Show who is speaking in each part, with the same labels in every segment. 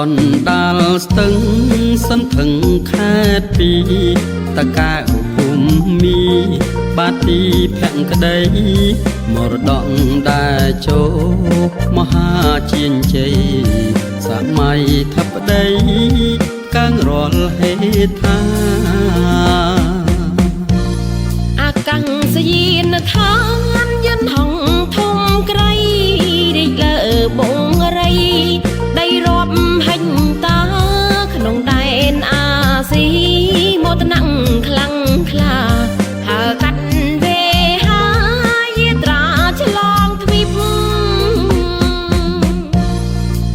Speaker 1: នដាល់ស្ទឹងសន្ធឹងខេត្តពីតកែវភូមិបាទីភក្តីមរតកដែលចូលមហាជាងជ័យសម័យធិបតីកាំងរាល់ហេដ្ឋា
Speaker 2: អាកាំងសយានឋានយន្តហងធំក្រៃរីកលើបងរៃដៃរាប់ហិញតាក្នុងដែនអាស៊ីមកតណាំងខ្លាំងខ្លាហើកាត់វេហាយាត្រាឆ្លងទ្វីប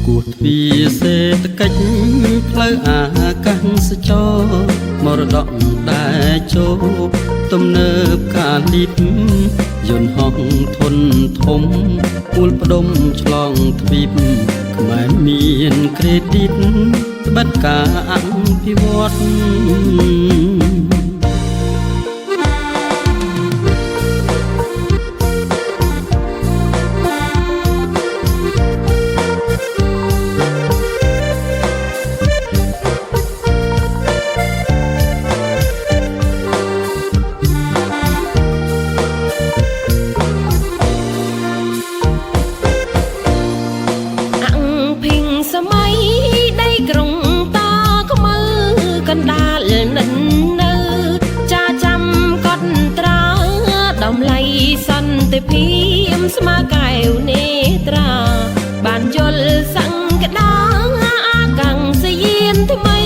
Speaker 1: គោះទ្វារសេដ្ឋកិច្ចផ្លូវអាកាសចរមរតកដែលចូលទំនើបកាលីបយន្តហោះធុនធំពួលផ្ដុំឆ្លងទ្វីបខ្មែរមានក្រេឌីតត្បិតការអភិវឌ្ឍ
Speaker 2: សម័យដីក្រុងតាខ្មៅកណ្ដាលនិននៅចាចាំកត់ត្រាតម្លៃសន្តិភាពស្មើកែវនេត្រាបានយល់សង្កដាអាកាំងសយានថ្មី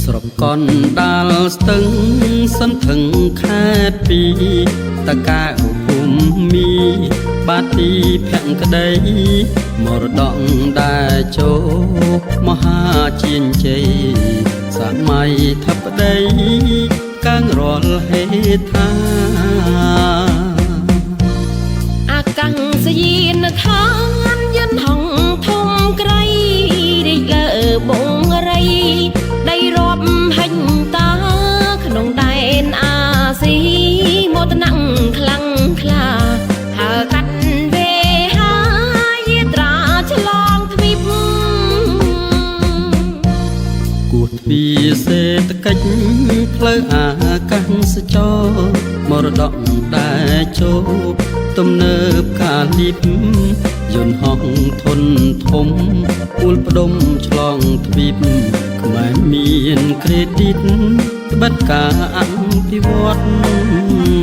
Speaker 1: ស្រុកកណ្ដាលស្ទឹងសន្ធឹងខេត្តពីតកែវភូមិបាទីភក្តីមរតកដែលចូលមហាជាងជ័យសម័យធិបតីកាំងរាល់ហេដ្ឋា
Speaker 2: អាកាំងសយានឋានយន្តហងធំក្រៃរីកលើបងរៃដៃរាប់ហិញតាក្នុងដែនអាស៊ីមកតណាំងខ្លាំងខ្លាហើកាត់វេហាយាត្រាឆ្លងទ្វីប
Speaker 1: គោះទ្វារសេដ្ឋកិច្ចផ្លូវអាកាសចរមរតកដែលចូលទំនើបកាលីបយន្តហោះធុនធំពួលផ្ដុំឆ្លងទ្វីបខ្មែរមានក្រេឌីតត្បិតការអភិវឌ្ឍ